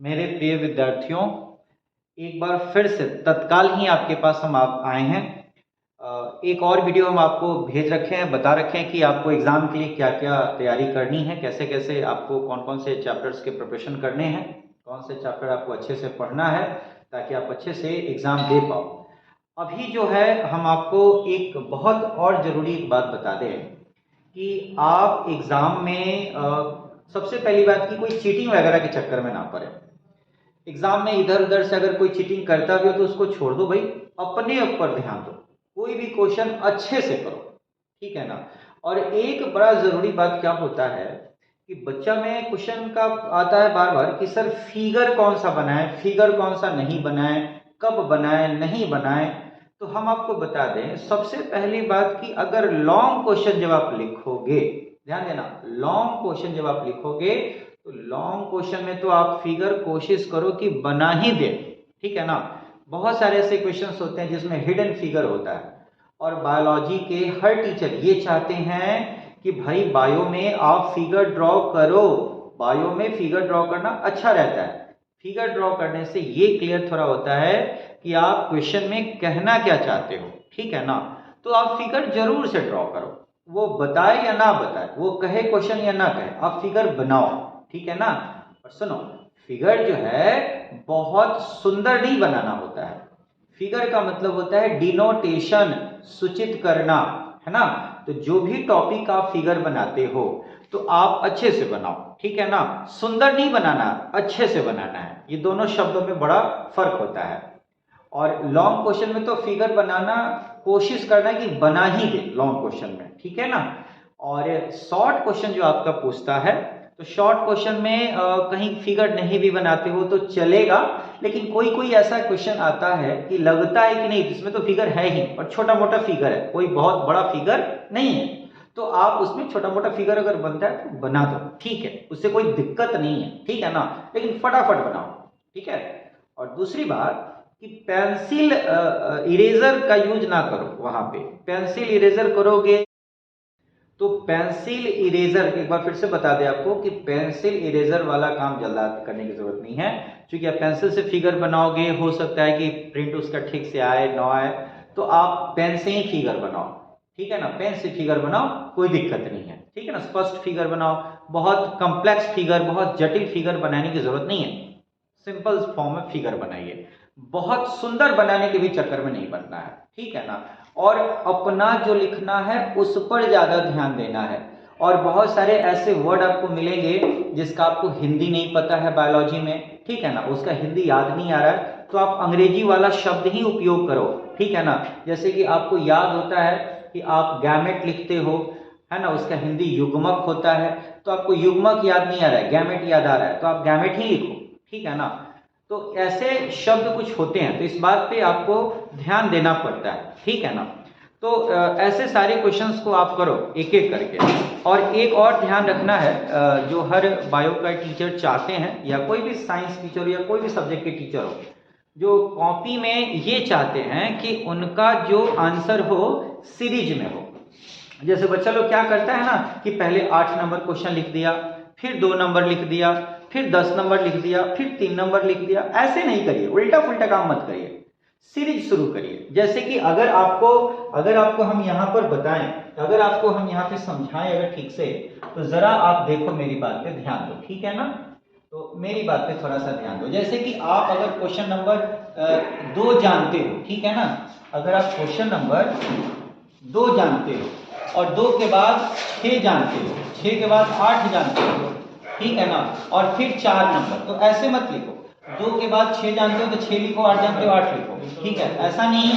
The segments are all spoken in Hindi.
मेरे प्रिय विद्यार्थियों, एक बार फिर से तत्काल ही आपके पास हम आप आए हैं। एक और वीडियो हम आपको भेज रखे हैं, बता रखे हैं कि आपको एग्ज़ाम के लिए क्या क्या तैयारी करनी है, कैसे कैसे आपको कौन कौन से चैप्टर्स के प्रिपरेशन करने हैं, कौन से चैप्टर आपको अच्छे से पढ़ना है ताकि आप अच्छे से एग्ज़ाम दे पाओ। अभी जो है हम आपको एक बहुत और ज़रूरी एक बात बता दें कि आप एग्ज़ाम में सबसे पहली बात कि कोई चीटिंग वगैरह के चक्कर में ना पड़े। एग्जाम में इधर उधर से अगर कोई चीटिंग करता भी हो तो उसको छोड़ दो भाई, अपने ऊपर ध्यान दो, कोई भी क्वेश्चन अच्छे से करो, ठीक है ना। और एक बड़ा जरूरी बात क्या होता है कि बच्चा में क्वेश्चन का आता है बार बार कि सर फिगर कौन सा बनाए, फिगर कौन सा नहीं बनाए, कब बनाए नहीं बनाए। तो हम आपको बता दें सबसे पहली बात कि अगर लॉन्ग क्वेश्चन जब आप लिखोगे, ध्यान देना, लॉन्ग क्वेश्चन जब आप लिखोगे तो लॉन्ग क्वेश्चन में तो आप फिगर कोशिश करो कि बना ही दे, ठीक है ना। बहुत सारे ऐसे क्वेश्चंस होते हैं जिसमें हिडन फिगर होता है और बायोलॉजी के हर टीचर ये चाहते हैं कि भाई बायो में आप फिगर ड्रॉ करो, बायो में फिगर ड्रॉ करना अच्छा रहता है। फिगर ड्रॉ करने से ये क्लियर थोड़ा होता है कि आप क्वेश्चन में कहना क्या चाहते हो, ठीक है ना। तो आप फिगर जरूर से ड्रॉ करो, वो बताए या ना बताए, वो कहे क्वेश्चन या ना कहे, आप फिगर बनाओ, ठीक है ना। और सुनो, फिगर जो है बहुत सुंदर नहीं बनाना होता है। फिगर का मतलब होता है डिनोटेशन, सूचित करना, है ना। तो जो भी टॉपिक आप फिगर बनाते हो तो आप अच्छे से बनाओ, ठीक है ना। सुंदर नहीं बनाना, अच्छे से बनाना है। ये दोनों शब्दों में बड़ा फर्क होता है। और लॉन्ग क्वेश्चन में तो फिगर बनाना कोशिश करना कि बना ही दे लॉन्ग क्वेश्चन में, ठीक है ना। और शॉर्ट क्वेश्चन जो आपका पूछता है तो शॉर्ट क्वेश्चन में कहीं फिगर नहीं भी बनाते हो तो चलेगा, लेकिन कोई कोई ऐसा क्वेश्चन आता है कि लगता है कि नहीं इसमें तो फिगर है ही और छोटा मोटा फिगर है, कोई बहुत बड़ा फिगर नहीं है, तो आप उसमें छोटा मोटा फिगर अगर बनता है तो बना दो, ठीक है, उससे कोई दिक्कत नहीं है, ठीक है ना। लेकिन फटाफट बनाओ, ठीक है। और दूसरी बात कि पेंसिल इरेजर का यूज ना करो, वहां पे पेंसिल इरेजर करोगे तो पेंसिल इरेजर, एक बार फिर से बता दें आपको कि पेंसिल इरेजर वाला काम जल्द करने की जरूरत नहीं है। क्योंकि आप पेंसिल से फिगर बनाओगे, हो सकता है कि प्रिंट उसका ठीक से आए ना आए, तो आप पेन से ही फिगर बनाओ, ठीक है ना। पेन से फिगर बनाओ, कोई दिक्कत नहीं है, ठीक है ना। स्पष्ट फिगर बनाओ, बहुत कॉम्प्लेक्स फिगर, बहुत जटिल फिगर बनाने की जरूरत नहीं है। सिंपल फॉर्म में फिगर बनाइए, बहुत सुंदर बनाने के भी चक्कर में नहीं बनना है, ठीक है ना। और अपना जो लिखना है उस पर ज्यादा ध्यान देना है। और बहुत सारे ऐसे वर्ड आपको मिलेंगे जिसका आपको हिंदी नहीं पता है बायोलॉजी में, ठीक है ना, उसका हिंदी याद नहीं आ रहा है तो आप अंग्रेजी वाला शब्द ही उपयोग करो, ठीक है ना। जैसे कि आपको याद होता है कि आप गैमेट लिखते हो, है ना, उसका हिंदी युग्मक होता है, तो आपको युग्मक याद नहीं आ रहा है, गैमेट याद आ रहा है, तो आप गैमेट ही लिखो, ठीक है ना। तो ऐसे शब्द कुछ होते हैं, तो इस बात पे आपको ध्यान देना पड़ता है, ठीक है ना। तो ऐसे सारे क्वेश्चंस को आप करो एक एक करके। और एक और ध्यान रखना है, जो हर बायो का टीचर चाहते हैं या कोई भी साइंस टीचर या कोई भी सब्जेक्ट के टीचर हो, जो कॉपी में ये चाहते हैं कि उनका जो आंसर हो सीरीज में हो। जैसे बच्चा लोग क्या करता है ना कि पहले 8 नंबर क्वेश्चन लिख दिया, फिर 2 नंबर लिख दिया, फिर 10 नंबर लिख दिया, फिर 3 नंबर लिख दिया। ऐसे नहीं करिए, उल्टा फुल्टा काम मत करिए, सीरीज शुरू करिए। जैसे कि अगर आपको हम यहाँ पर बताएं, अगर आपको हम यहाँ पे समझाएं अगर ठीक से, तो जरा आप देखो, मेरी बात पे ध्यान दो, ठीक है ना। तो मेरी बात पे थोड़ा सा ध्यान दो। जैसे कि आप अगर क्वेश्चन नंबर 2 जानते हो, ठीक है ना, अगर आप क्वेश्चन नंबर 2 जानते हो और 2 के बाद 6 जानते हो, 6 के बाद 8 जानते हो, ठीक है ना, और फिर 4 नंबर, तो ऐसे मत लिखो। 2 के बाद 6 जानते हो तो 6 लिखो, 8 जानते हो 8 लिखो, ठीक है, ऐसा नहीं,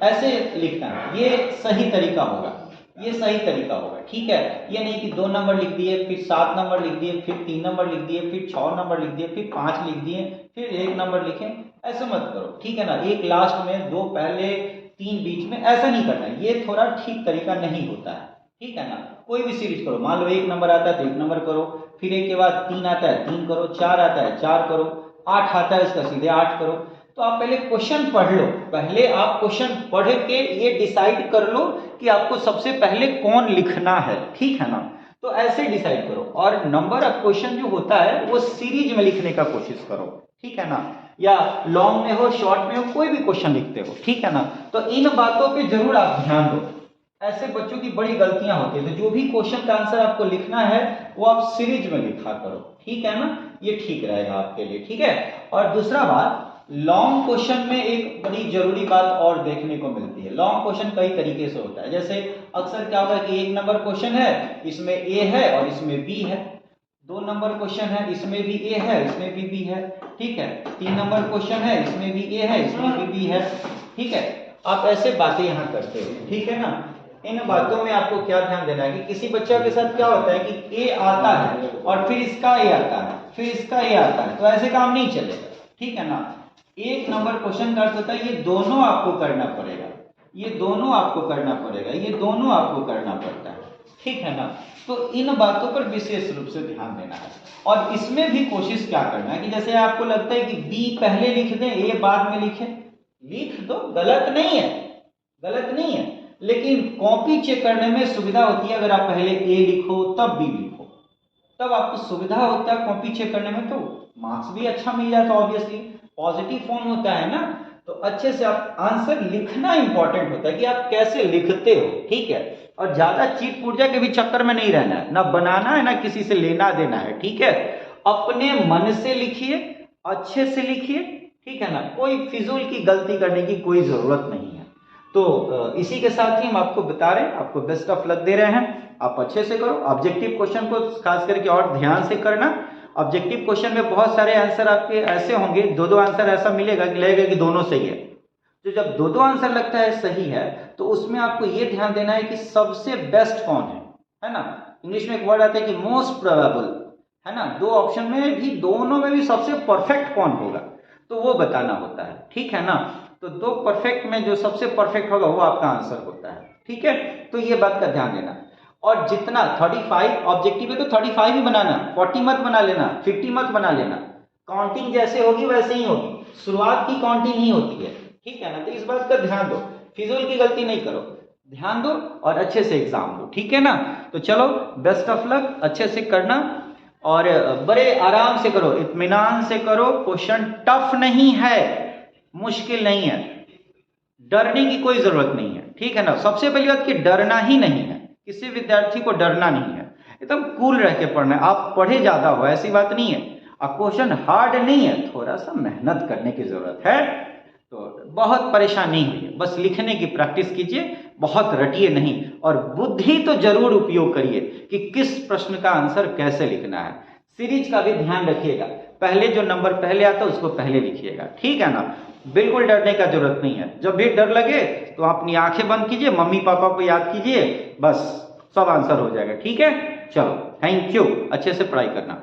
ऐसे लिखना है, ये सही तरीका होगा, ये सही तरीका होगा, ठीक है। ये नहीं कि 2 नंबर लिख दिए, फिर 7 नंबर लिख दिए, फिर 3 नंबर लिख दिए, फिर 6 नंबर लिख दिए, फिर 5 लिख दिए, फिर 1 नंबर लिखे, ऐसे मत करो, ठीक है ना। एक लास्ट में, 2 पहले, 3 बीच में, ऐसा नहीं करना है, ये थोड़ा ठीक तरीका नहीं होता है, ठीक है ना। कोई भी सीरीज करो, मान लो 1 नंबर आता है तो 1 नंबर करो, फिर 1 के बाद 3 आता है 3 करो, 4 आता है 4 करो, 8 आता है इसका सीधे 8 करो। तो आप पहले क्वेश्चन पढ़ लो, पहले आप क्वेश्चन पढ़ के ये डिसाइड कर लो कि आपको सबसे पहले कौन लिखना है, ठीक है ना। तो ऐसे डिसाइड करो, और नंबर ऑफ क्वेश्चन जो होता है वो सीरीज में लिखने का कोशिश करो, ठीक है ना, या लॉन्ग में हो, शॉर्ट में हो, कोई भी क्वेश्चन लिखते हो, ठीक है ना। तो इन बातों पे जरूर आप ध्यान दो। ऐसे बच्चों की बड़ी गलतियां होती है, तो जो भी क्वेश्चन का आंसर आपको लिखना है वो आप सीरीज में लिखा करो, ठीक है ना, ये ठीक रहेगा आपके लिए, ठीक है। और दूसरा बात, लॉन्ग क्वेश्चन में एक बड़ी जरूरी बात और देखने को मिलती है। लॉन्ग क्वेश्चन कई तरीके से होता है, जैसे अक्सर क्या होता है कि 1 नंबर क्वेश्चन है, इसमें ए है और इसमें बी है। 2 नंबर क्वेश्चन है, इसमें भी ए है, इसमें भी बी है, ठीक है। 3 नंबर क्वेश्चन है, इसमें भी ए है, इसमें भी बी है, ठीक है। आप ऐसे बातें यहाँ करते हो, ठीक है ना। इन बातों में आपको क्या ध्यान देना है कि किसी बच्चे के साथ क्या होता है कि ए आता है और फिर इसका ए आता है, फिर इसका ए आता है, तो ऐसे काम नहीं चलेगा, ठीक है ना। 1 नंबर क्वेश्चन का अर्थ होता है ये दोनों आपको करना पड़ेगा, ये दोनों आपको करना पड़ेगा, ये दोनों आपको करना पड़ता है, ठीक है ना। तो इन बातों पर विशेष रूप से ध्यान देना है। और इसमें भी कोशिश क्या करना है कि जैसे आपको लगता है कि बी पहले लिख दें, ए बाद में लिखें, लिख दो, गलत नहीं है, गलत नहीं है, लेकिन कॉपी चेक करने में सुविधा होती है अगर आप पहले ए लिखो तब बी लिखो, तब आपको सुविधा होता है कॉपी चेक करने में, तो मार्क्स भी अच्छा मिल जाता है। ऑब्वियसली पॉजिटिव फॉर्म होता है ना, तो अच्छे से आप आंसर लिखना इंपॉर्टेंट होता है कि आप कैसे लिखते हो, ठीक है। और ज्यादा चीट पूर्जा के भी चक्कर में नहीं रहना है, ना बनाना है ना किसी से लेना देना है, ठीक है। अपने मन से लिखिए, अच्छे से लिखिए, ठीक है ना, कोई फिजूल की गलती करने की कोई जरूरत नहीं है। तो इसी के साथ ही हम आपको बता रहे हैं, आपको बेस्ट ऑफ लक दे रहे हैं, आप अच्छे से करो। ऑब्जेक्टिव क्वेश्चन को खास करके और ध्यान से करना। ऑब्जेक्टिव क्वेश्चन में बहुत सारे आंसर आपके ऐसे होंगे, 2-2 आंसर ऐसा मिलेगा कि लगेगा कि दोनों सही है। तो जब 2-2 आंसर लगता है सही है, तो उसमें आपको ये ध्यान देना है कि सबसे बेस्ट कौन है ना। इंग्लिश में एक वर्ड आता है कि मोस्ट प्रोबेबल, है ना। 2 ऑप्शन में भी, दोनों में भी सबसे परफेक्ट कौन होगा, तो वो बताना होता है, ठीक है ना। तो 2 परफेक्ट में जो सबसे परफेक्ट होगा वो आपका आंसर होता है, ठीक है। तो ये बात का ध्यान देना। और जितना 35 ऑब्जेक्टिव है तो 35 ही बनाना, 40 मत बना लेना, 50 मत बना लेना। काउंटिंग जैसे होगी वैसे ही होगी, शुरुआत की काउंटिंग ही होती है, ठीक है ना। तो इस बात का ध्यान दो, फिजूल की गलती नहीं करो, ध्यान दो और अच्छे से एग्जाम दो, ठीक है ना। तो चलो, बेस्ट ऑफ लक, अच्छे से करना और बड़े आराम से करो, इत्मीनान से करो। क्वेश्चन टफ नहीं है, मुश्किल नहीं है, डरने की कोई जरूरत नहीं है, ठीक है ना। सबसे पहली बात कि डरना ही नहीं है, किसी विद्यार्थी को डरना नहीं है, एकदम कूल रह के पढ़ना है। आप पढ़े ज्यादा हो ऐसी बात नहीं है, अब क्वेश्चन हार्ड नहीं है, थोड़ा सा मेहनत करने की जरूरत है, तो बहुत परेशान नहीं हुई, बस लिखने की प्रैक्टिस कीजिए, बहुत रटिए नहीं, और बुद्धि तो जरूर उपयोग करिए कि किस प्रश्न का आंसर कैसे लिखना है। सीरीज का भी ध्यान रखिएगा, पहले जो नंबर पहले आता है उसको पहले लिखिएगा, ठीक है ना। बिल्कुल डरने का जरूरत नहीं है, जब भी डर लगे तो अपनी आंखें बंद कीजिए, मम्मी पापा को याद कीजिए, बस सब आंसर हो जाएगा, ठीक है। चलो, थैंक यू, अच्छे से पढ़ाई करना।